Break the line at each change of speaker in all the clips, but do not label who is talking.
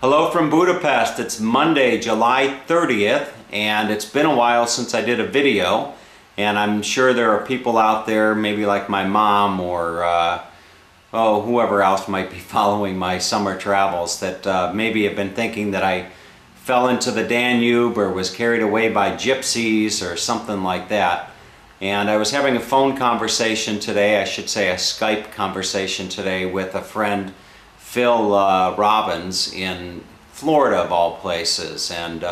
Hello from Budapest. It's Monday, July 30th, and it's been a while since I did a video, and I'm sure there are people out there, maybe like my mom or whoever else might be following my summer travels, that maybe have been thinking that I fell into the Danube or was carried away by gypsies or something like that. And I was having a phone conversation today, I should say a Skype conversation today, with a friend, Phil Robbins in Florida of all places, and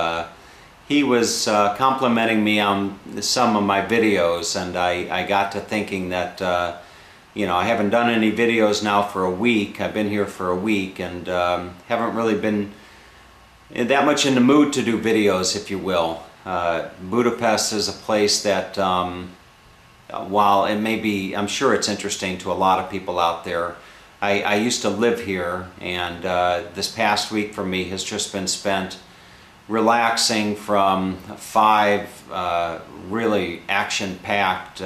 he was complimenting me on some of my videos, and I got to thinking that you know, I haven't done any videos now for a week. I've been here for a week and haven't really been that much in the mood to do videos, if you will. Budapest is a place that while it may be, I'm sure it's interesting to a lot of people out there. I used to live here, and this past week for me has just been spent relaxing from 5 really action-packed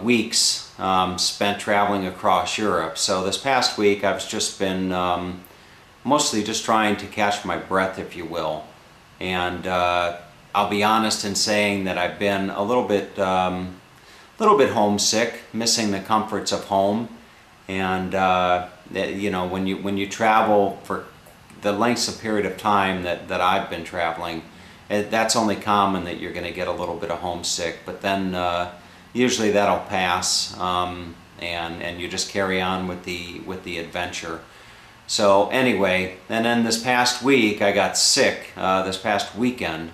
weeks spent traveling across Europe. So this past week I've just been mostly just trying to catch my breath, if you will. And I'll be honest in saying that I've been a little bit homesick, missing the comforts of home. And you know, when you travel for the lengths of period of time that I've been traveling, that's only common that you're going to get a little bit of homesick. But then usually that'll pass, and you just carry on with the adventure. So anyway, and then this past week I got sick. This past weekend,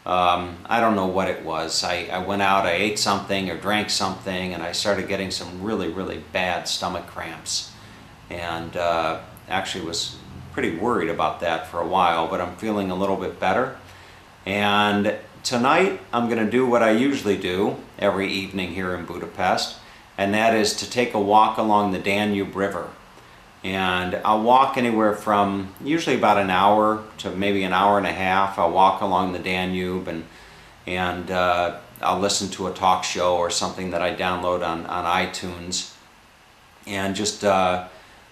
I don't know what it was. I went out, I ate something or drank something, and I started getting some really bad stomach cramps, and actually was pretty worried about that for a while, but I'm feeling a little bit better. And tonight I'm going to do what I usually do every evening here in Budapest, and that is to take a walk along the Danube River. And I'll walk anywhere from usually about an hour to maybe an hour and a half. I'll walk along the Danube, and I'll listen to a talk show or something that I download on iTunes, and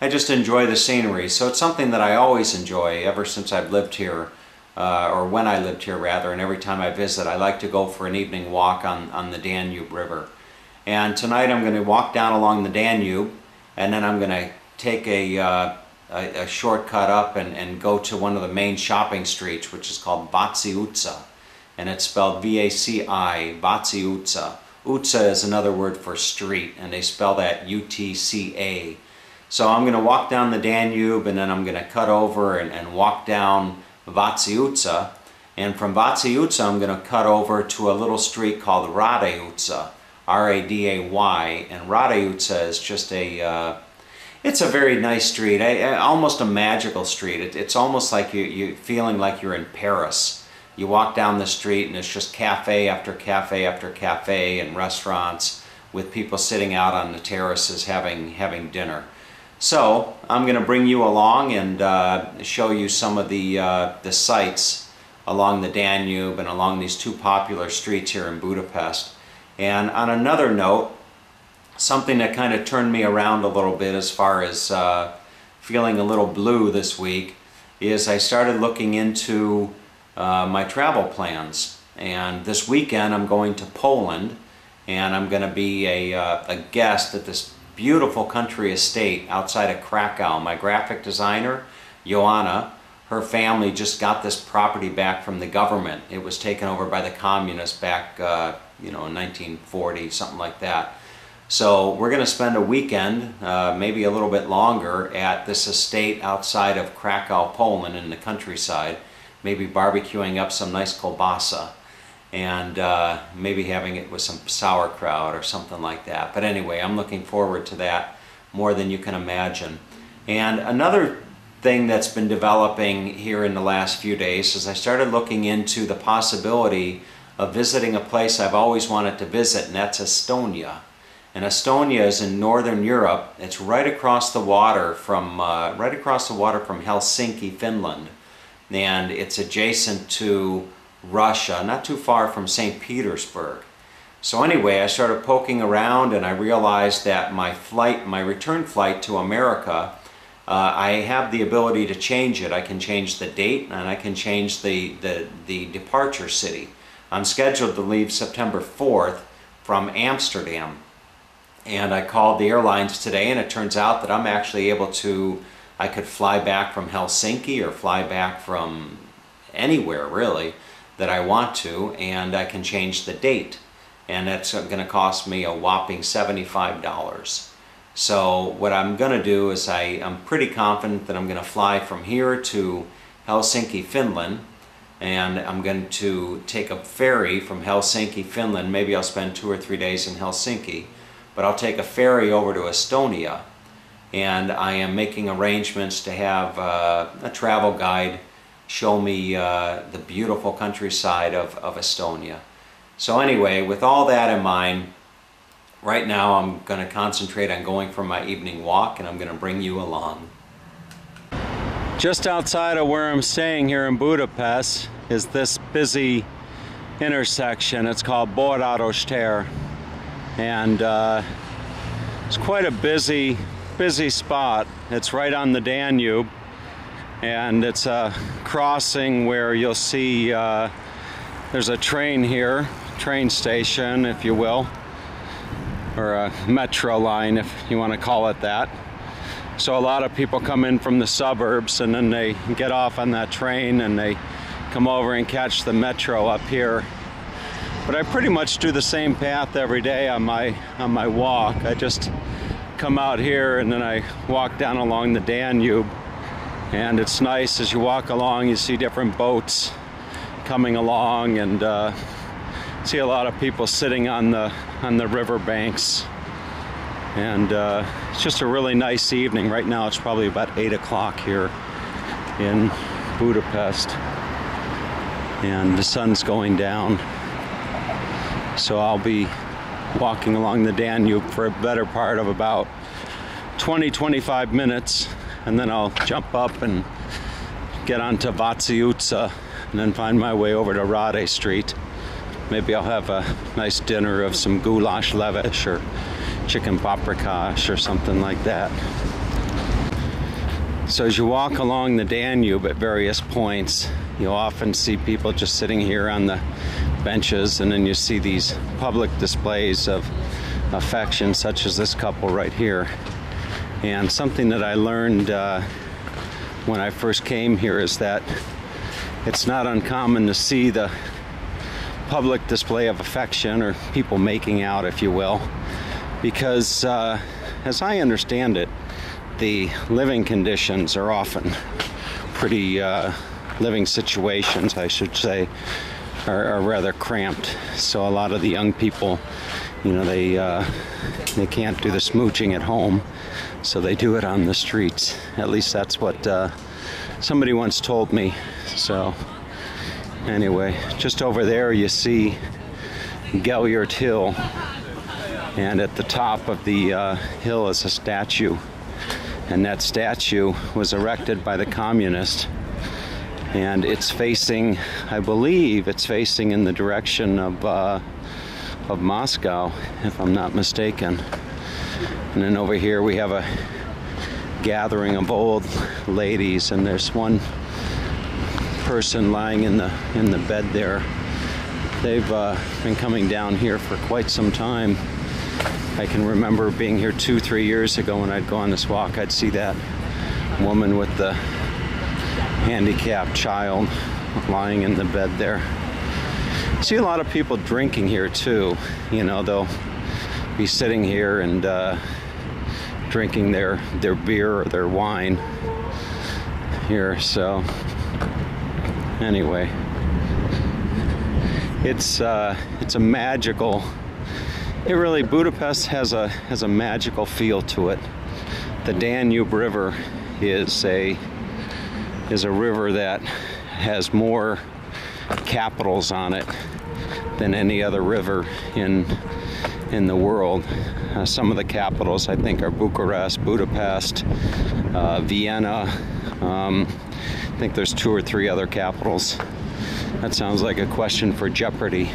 I just enjoy the scenery. So it's something that I always enjoy ever since I've lived here, or when I lived here rather, and every time I visit I like to go for an evening walk on the Danube River. And tonight I'm going to walk down along the Danube, and then I'm going to take a shortcut up and go to one of the main shopping streets, which is called Vaci Itza, and it's spelled V-A-C-I, Vaci Itza. Utza is another word for street, and they spell that U-T-C-A. So I'm going to walk down the Danube, and then I'm going to cut over and walk down Vaci Itza, and from Vaci Itza I'm going to cut over to a little street called Radha Itza, R-A-D-A-Y, and Radha Itza is just it's a very nice street, almost a magical street. It's almost like you're feeling like you're in Paris. You walk down the street and it's just cafe after cafe after cafe and restaurants with people sitting out on the terraces having dinner. So I'm going to bring you along and show you some of the sights along the Danube and along these 2 popular streets here in Budapest. And on another note, something that kind of turned me around a little bit as far as feeling a little blue this week is I started looking into my travel plans. And this weekend I'm going to Poland, and I'm going to be a guest at this beautiful country estate outside of Krakow. My graphic designer, Joanna, her family just got this property back from the government. It was taken over by the communists back you know, in 1940, something like that. So we're going to spend a weekend, maybe a little bit longer, at this estate outside of Krakow, Poland, in the countryside, maybe barbecuing up some nice kielbasa, and maybe having it with some sauerkraut or something like that. But anyway, I'm looking forward to that more than you can imagine. And another thing that's been developing here in the last few days is I started looking into the possibility of visiting a place I've always wanted to visit, and that's Estonia. And Estonia is in Northern Europe. It's right across the water from Helsinki, Finland, and it's adjacent to Russia, not too far from St. Petersburg. So anyway, I started poking around, and I realized that my return flight to America I have the ability to change it. I can change the date and I can change the departure city. I'm scheduled to leave September 4th from Amsterdam, and I called the airlines today, and it turns out that I'm actually able to, I could fly back from Helsinki or fly back from anywhere really that I want to, and I can change the date, and that's going to cost me a whopping $75. So what I'm going to do is I'm pretty confident that I'm going to fly from here to Helsinki, Finland, and I'm going to take a ferry from Helsinki, Finland. Maybe I'll spend 2 or 3 days in Helsinki, but I'll take a ferry over to Estonia, and I am making arrangements to have a travel guide show me the beautiful countryside of Estonia. So anyway, with all that in mind, right now I'm going to concentrate on going for my evening walk, and I'm going to bring you along.
Just outside of where I'm staying here in Budapest is this busy intersection. It's called Galliard Hotel, and it's quite a busy spot. It's right on the Danube, and it's a crossing where you'll see there's a train here, train station if you will, or a metro line if you want to call it that. So a lot of people come in from the suburbs, and then they get off on that train and they come over and catch the metro up here. But I pretty much do the same path every day on my walk. I just come out here and then I walk down along the Danube, and it's nice as you walk along. You see different boats coming along, and see a lot of people sitting on the river banks. And it's just a really nice evening. Right now it's probably about 8 o'clock here in Budapest, and the sun's going down. So I'll be walking along the Danube for a better part of about 20-25 minutes, and then I'll jump up and get onto Vaci Itza, and then find my way over to Radha Street. Maybe I'll have a nice dinner of some goulash levash or chicken paprikash or something like that. So as you walk along the Danube at various points, you'll often see people just sitting here on the benches, and then you see these public displays of affection, such as this couple right here. And something that I learned when I first came here is that it's not uncommon to see the public display of affection, or people making out, if you will, because as I understand it, the living conditions are often pretty, living situations, I should say, are rather cramped. So a lot of the young people, you know, they can't do the smooching at home, so they do it on the streets. At least that's what somebody once told me. So anyway, just over there you see Galliard Hill, and at the top of the hill is a statue, and that statue was erected by the communists, and it's facing, I believe it's facing in the direction of Moscow, if I'm not mistaken. And then over here we have a gathering of old ladies, and there's one person lying in the bed there. They've been coming down here for quite some time. I can remember being here 2-3 years ago when I'd go on this walk. I'd see that woman with the handicapped child lying in the bed there. I see a lot of people drinking here too. You know, they'll be sitting here and drinking their beer or their wine here. So anyway, it's a magical. Budapest has a magical feel to it. The Danube River is a river that has more capitals on it than any other river in the world. Some of the capitals I think are Bucharest, Budapest, Vienna. I think there's 2 or 3 other capitals. That sounds like a question for Jeopardy.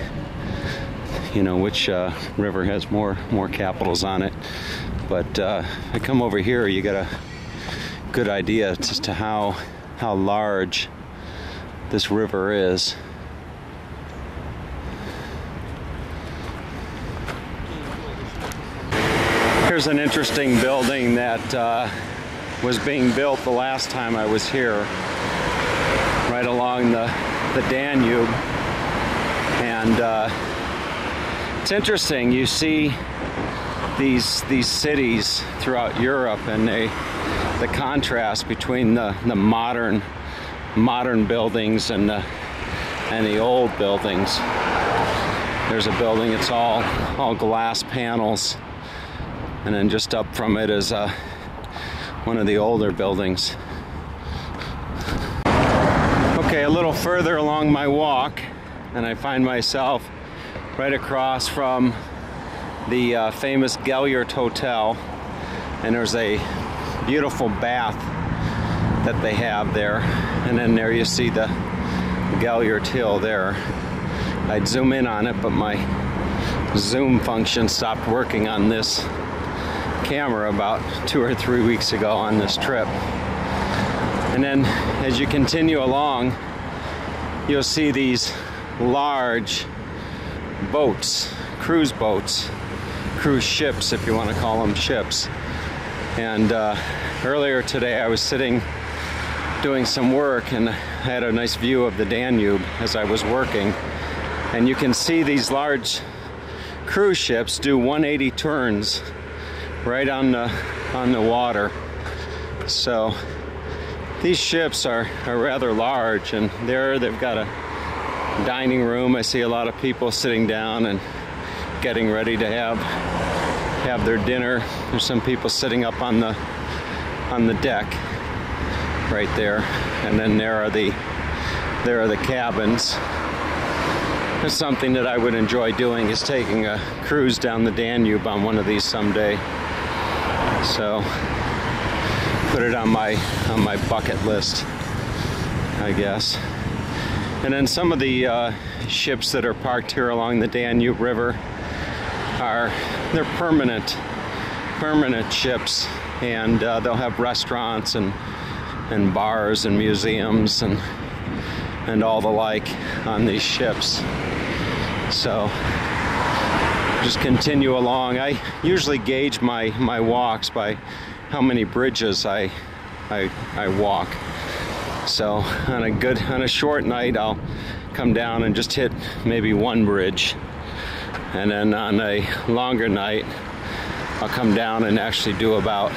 You know, which river has more capitals on it. But I come over here, you good idea as to how large this river is. Here's an interesting building that was being built the last time I was here, right along the Danube. And it's interesting, you see these cities throughout Europe, and the contrast between the modern buildings and the old buildings. There's a building, it's all glass panels, and then just up from it is one of the older buildings. Okay, a little further along my walk, and I find myself right across from the famous Galliard Hotel, and there's a beautiful bath that they have there, and then there you see the Galliard Hill there. I'd zoom in on it, but my zoom function stopped working on this camera about 2 or 3 weeks ago on this trip. And then as you continue along, you'll see these large boats, cruise ships, if you want to call them ships. And earlier today I was sitting doing some work, and I had a nice view of the Danube as I was working, and you can see these large cruise ships do 180 turns right on the water. So these ships are rather large, and they've got a dining room. I see a lot of people sitting down and getting ready to have their dinner. There's some people sitting up on the deck right there, and then there are the cabins. It's something that I would enjoy doing, is taking a cruise down the Danube on one of these someday. So put it on my bucket list, I guess. And then some of the ships that are parked here along the Danube River they're permanent ships, and they'll have restaurants and bars and museums and all the like on these ships. So just continue along. I usually gauge my walks by how many bridges I walk. So on a short night, I'll come down and just hit maybe one bridge, and then on a longer night I'll come down and actually do about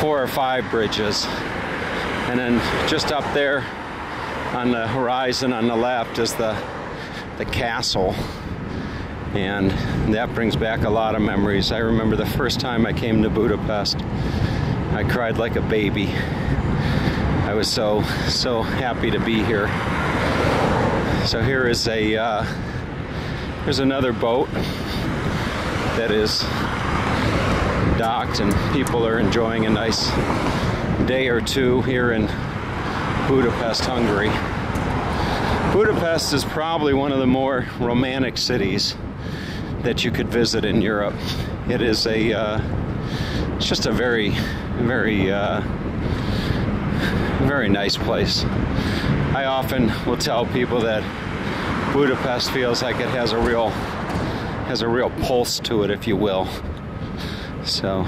4 or 5 bridges. And then just up there on the horizon on the left is the castle, and that brings back a lot of memories. I remember the first time I came to Budapest, I cried like a baby. I was so happy to be here. So here is there's another boat that is docked, and people are enjoying a nice day or two here in Budapest, Hungary. Budapest is probably one of the more romantic cities that you could visit in Europe. It is it's just a very nice place. I often will tell people that Budapest feels like it has a real pulse to it, if you will. So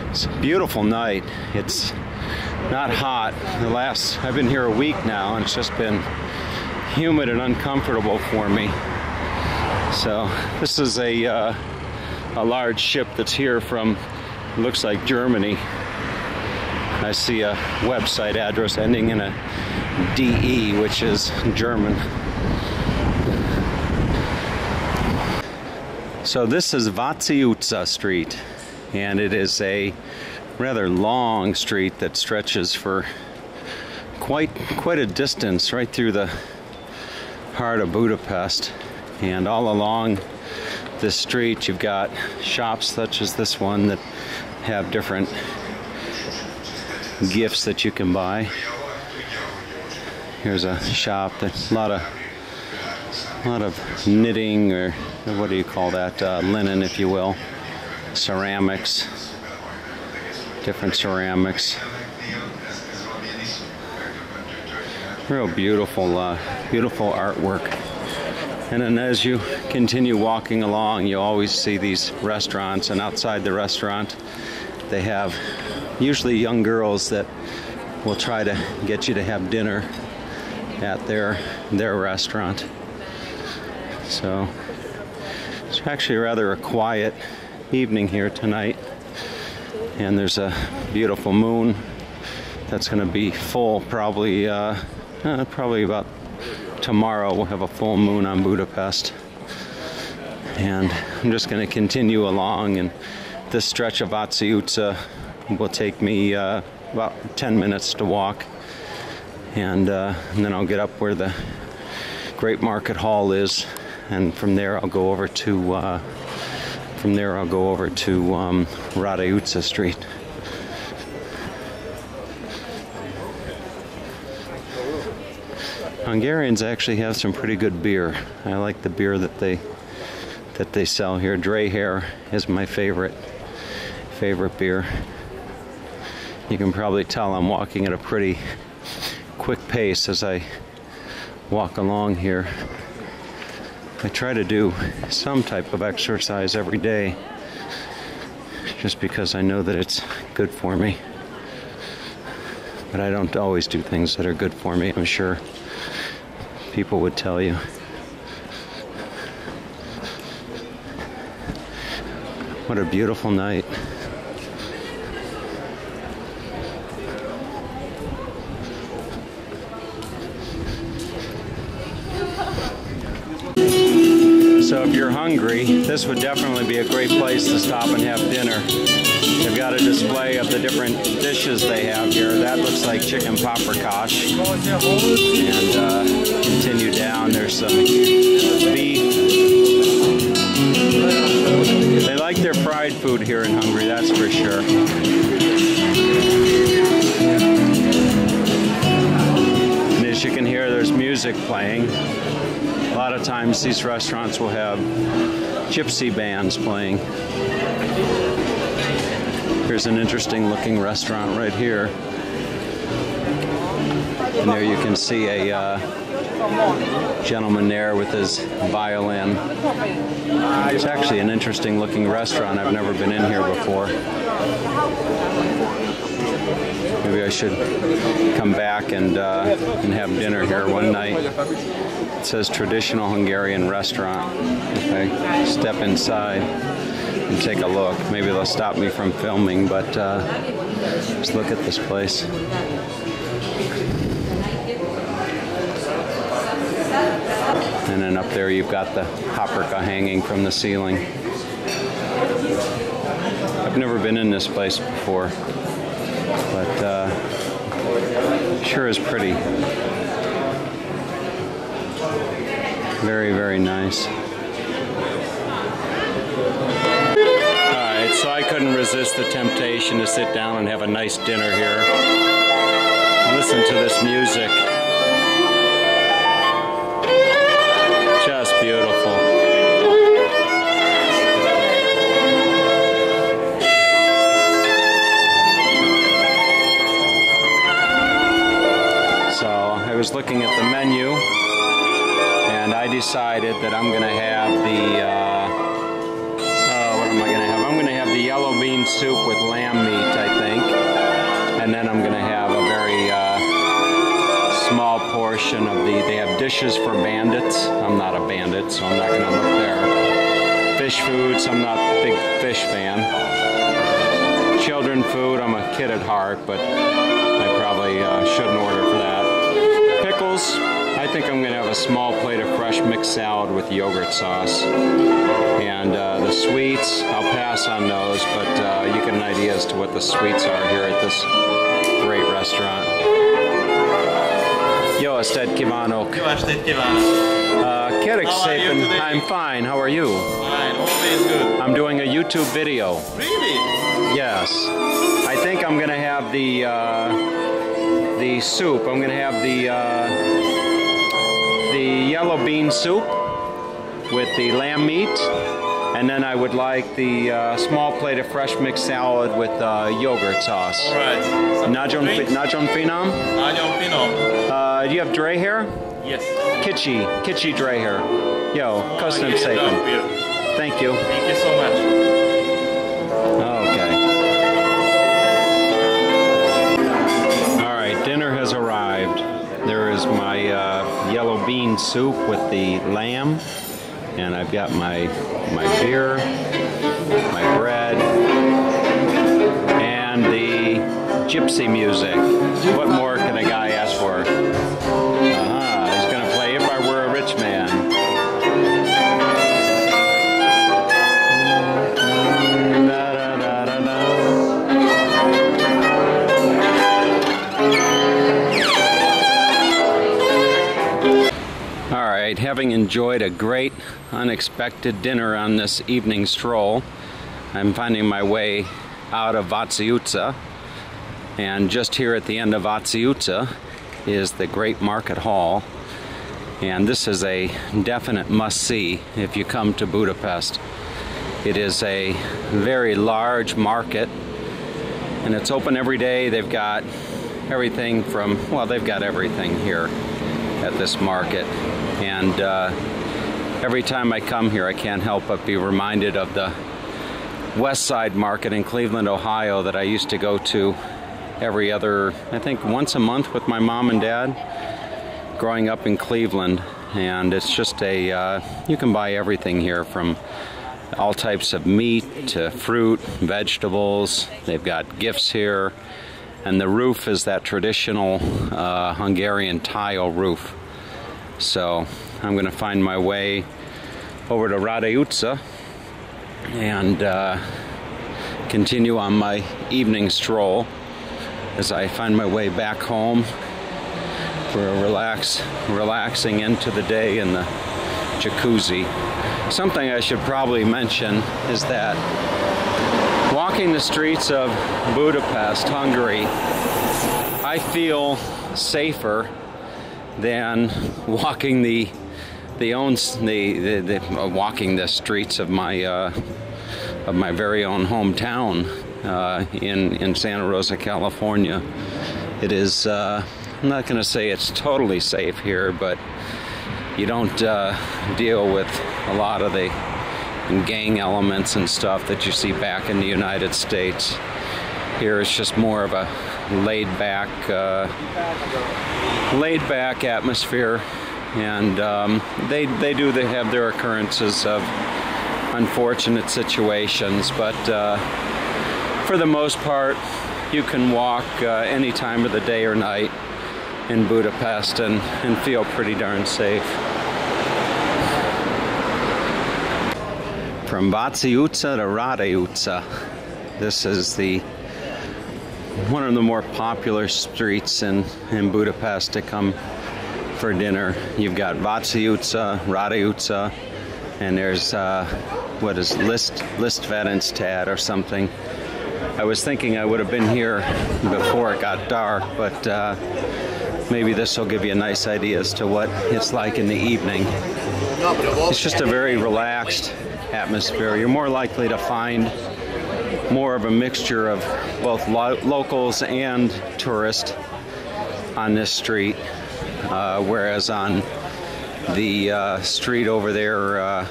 it's a beautiful night. It's not hot. I've been here a week now, and it's just been humid and uncomfortable for me. So this is a large ship that's here from, looks like Germany. I see a website address ending in a DE, which is German. So this is Vaci Street, and it is a rather long street that stretches for quite a distance right through the heart of Budapest. And all along this street you've got shops such as this one that have different gifts that you can buy. Here's a shop that's a lot of knitting, or what do you call that, linen, if you will, ceramics. different ceramics. Real beautiful, beautiful artwork. And then as you continue walking along, you always see these restaurants, and outside the restaurant they have usually young girls that will try to get you to have dinner at their restaurant. So it's actually rather a quiet evening here tonight, and there's a beautiful moon that's going to be full probably about tomorrow. We'll have a full moon on Budapest, and I'm just going to continue along, and this stretch of Vaci Utca will take me about 10 minutes to walk, and then I'll get up where the Great Market Hall is, and from there I'll go over to Radha Itza Street. Hungarians actually have some pretty good beer. I like the beer that they sell here. Dreher is my favorite beer. You can probably tell I'm walking at a pretty quick pace as I walk along here. I try to do some type of exercise every day just because I know that it's good for me. But I don't always do things that are good for me, I'm sure people would tell you. What a beautiful night. So if you're hungry, this would definitely be a great place to stop and have dinner. They've got a display of the different dishes they have here. That looks like chicken paprikash. And continue down, there's some beef. They like their fried food here in Hungary, that's for sure. And as you can hear, there's music playing. A lot of times these restaurants will have gypsy bands playing. Here's an interesting looking restaurant right here. And there you can see a gentleman there with his violin. It's actually an interesting looking restaurant. I've never been in here before. Maybe I should come back and have dinner here one night. It says Traditional Hungarian Restaurant. Okay, step inside and take a look. Maybe they'll stop me from filming, but just look at this place. And then up there you've got the paprika hanging from the ceiling. I've never been in this place before, but sure is pretty. Very, very nice. Alright, so I couldn't resist the temptation to sit down and have a nice dinner here. Listen to this music. Just beautiful. So I was looking at the menu, and I decided that I'm going to have the, what am I going to have? I'm going to have the yellow bean soup with lamb meat, I think. And then I'm going to have a very small portion of they have dishes for bandits. I'm not a bandit, so I'm not going to look there. Fish foods, I'm not a big fish fan. Children food, I'm a kid at heart, but I probably shouldn't order for that. Pickles, I think I'm going to have a small plate of fresh mixed salad with yogurt sauce. And the sweets, I'll pass on those, but you get an idea as to what the sweets are here at this great restaurant. Jó estét kívánok!
Jó estét kívánok!
Kérek szépen, I'm fine, how are you?
Fine, always good.
I'm doing a YouTube video.
Really?
Yes. I think I'm going to have the soup. I'm going to have the yellow bean soup with the lamb meat, And then I would like the small plate of fresh mixed salad with yogurt sauce.
Alright.
Nagyon finom?
Nagyon finom.
Do you have dray hair?
Yes.
Kicsi dray hair. Yo, köszönöm szépen. Thank you.
Thank you so much.
Okay. All right, dinner has arrived. There is my yellow bean soup with the lamb, and I've got my beer, my bread, and the gypsy music. What more can a guy ask for? He's gonna play If I Were a Rich Man. Alright, having enjoyed a great unexpected dinner on this evening stroll, I'm finding my way out of Vaci Itza, and just here at the end of Vaci Itza is the Great Market Hall, and this is a definite must-see if you come to Budapest. It is a very large market, and it's open every day. They've got everything from, well, they've got everything here at this market, and every time I come here I can't help but be reminded of the West Side Market in Cleveland, Ohio that I used to go to every other, I think once a month with my mom and dad growing up in Cleveland. And it's just a, you can buy everything here, from all types of meat to fruit, vegetables. They've got gifts here, and the roof is that traditional Hungarian tile roof. So I'm going to find my way over to Radha Itza and continue on my evening stroll as I find my way back home for a relaxing into the day in the jacuzzi. Something I should probably mention is that walking the streets of Budapest, Hungary, I feel safer than walking walking the streets of my very own hometown in Santa Rosa, California. It is, I'm not going to say it's totally safe here, but you don't deal with a lot of the gang elements and stuff that you see back in the United States. Here it's just more of a laid back atmosphere, and they have their occurrences of unfortunate situations, but for the most part you can walk any time of the day or night in Budapest and feel pretty darn safe. From Vaci Itza to Radha Itza, this is one of the more popular streets in Budapest to come for dinner. You've got Vaci Itza, Radha Itza, and there's what is Vltava Street or something. I was thinking I would have been here before it got dark, but maybe this will give you a nice idea as to what it's like in the evening. It's just a very relaxed atmosphere. You're more likely to find more of a mixture of both locals and tourists on this street, whereas on the street over there,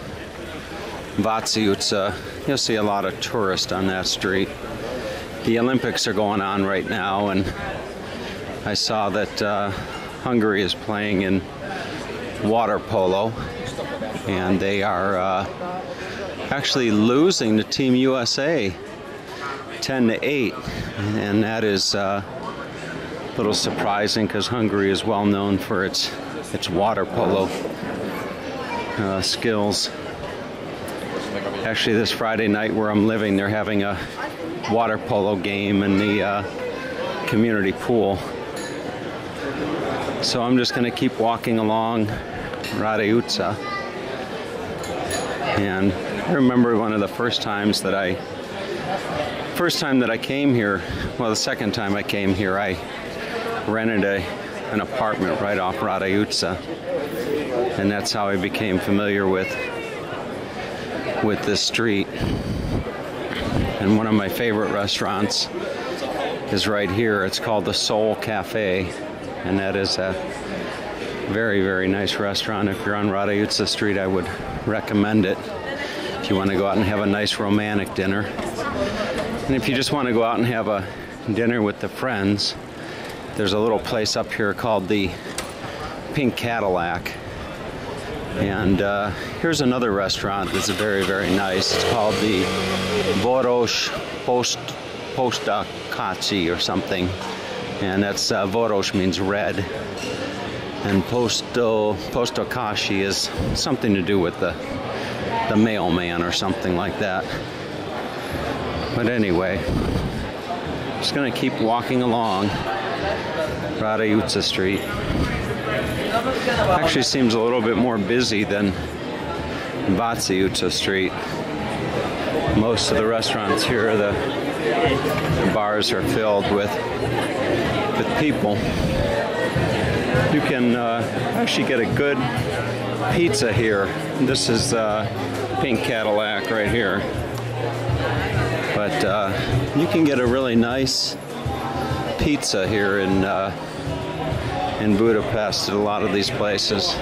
Vaci Itza, you'll see a lot of tourists on that street. The Olympics are going on right now, and I saw that Hungary is playing in water polo, and they are actually losing to Team USA 10-8, and that is a little surprising because Hungary is well known for its water polo skills. Actually, this Friday night where I'm living, they're having a water polo game in the community pool. So I'm just going to keep walking along Radha Itza. And I remember one of the first time that I came here, well, the second time I came here, I rented an apartment right off Radha Itza, and that's how I became familiar with with this street. And one of my favorite restaurants is right here. It's called the Soul Cafe, and that is a very, very nice restaurant. If you're on Radha Itza Street, I would recommend it if you want to go out and have a nice romantic dinner. And if you just want to go out and have a dinner with the friends, there's a little place up here called the Pink Cadillac. And here's another restaurant that's very, very nice. It's called the Vorosh Postakaci or something. And that's Vorosh means red. And Postakaci is something to do with the mailman or something like that. But anyway, just gonna keep walking along Radha Itza Street. Actually seems a little bit more busy than Vaci Itza Street. Most of the restaurants here, the bars are filled with people. You can actually get a good pizza here. This is Pink Cadillac right here. But you can get a really nice pizza here in Budapest at a lot of these places.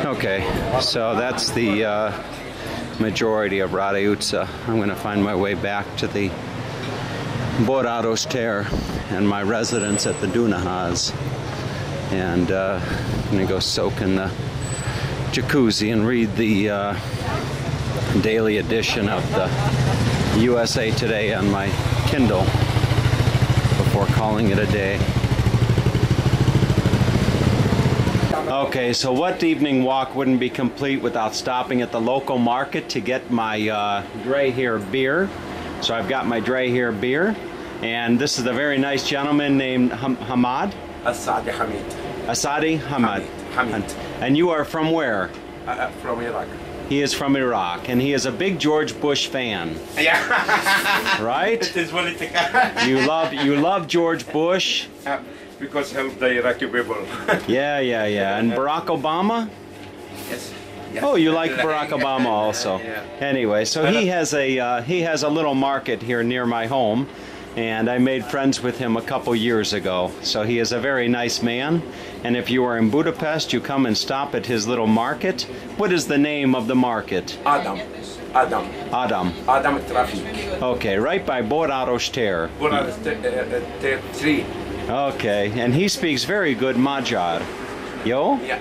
Okay, so that's the majority of Radha Itza. I'm going to find my way back to the Galliard Hotel and my residence at the Dunahas. And I'm going to go soak in the jacuzzi and read the daily edition of the USA Today on my Kindle before calling it a day. Okay, so what evening walk wouldn't be complete without stopping at the local market to get my Dray here beer. So I've got my Dray here beer, and this is a very nice gentleman named Hamad.
Asadi Hamid.
Asadi Hamad.
Hamid.
And you are from where?
From Iraq.
He is from Iraq, and he is a big George Bush fan.
Yeah.
Right?
It is political.
You love George Bush.
Because help the Iraqi people.
Yeah. And Barack Obama?
Yes.
Oh, you like Barack Obama also.
Yeah.
Anyway, so he has a little market here near my home, and I made friends with him a couple years ago. So he is a very nice man, and if you are in Budapest, you come and stop at his little market. What is the name of the market?
Adam Traffic.
Okay, right by Galliard Hotel.
3.
Okay, and he speaks very good Magyar. Yo?
Yeah.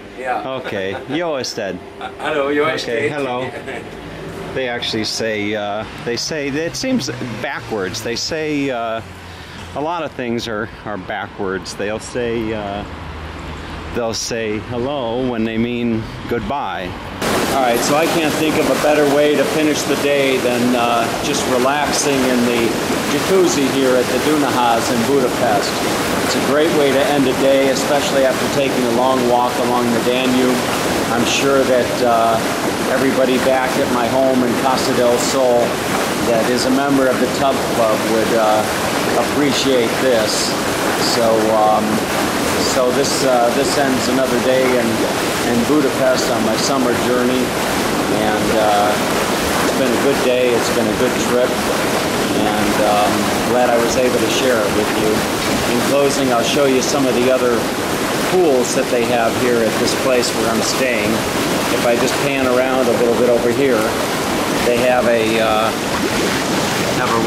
Okay, yo instead.
Hello, yo.
Okay, hello. They actually say, it seems backwards. They say a lot of things are backwards. They'll say hello when they mean goodbye. All right, so I can't think of a better way to finish the day than just relaxing in the jacuzzi here at the Dunahas in Budapest. It's a great way to end a day, especially after taking a long walk along the Danube. I'm sure that everybody back at my home in Casa del Sol that is a member of the Tub Club would appreciate this. So this ends another day in Budapest on my summer journey, and it's been a good day. It's been a good trip, and glad I was able to share it with you. In closing, I'll show you some of the other pools that they have here at this place where I'm staying. If I just pan around a little bit over here, they have a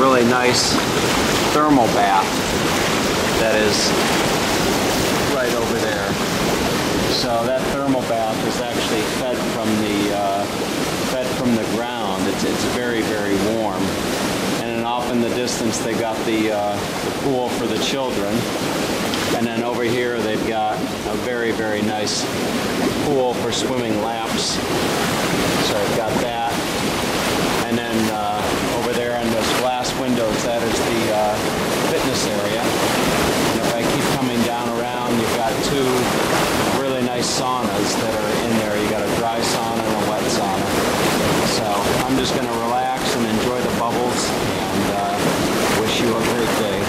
really nice thermal bath that is right over there. So that thermal bath is actually fed from the ground. It's very, very warm. And then off in the distance they got the pool for the children. And then over here they've got a very, very nice pool for swimming laps. So I've got that. And then over there in those glass windows, that is the fitness area. And if I keep coming down around, you've got two really nice saunas that are in there. You got a dry sauna and a wet sauna. So I'm just going to relax and enjoy the bubbles and wish you a great day.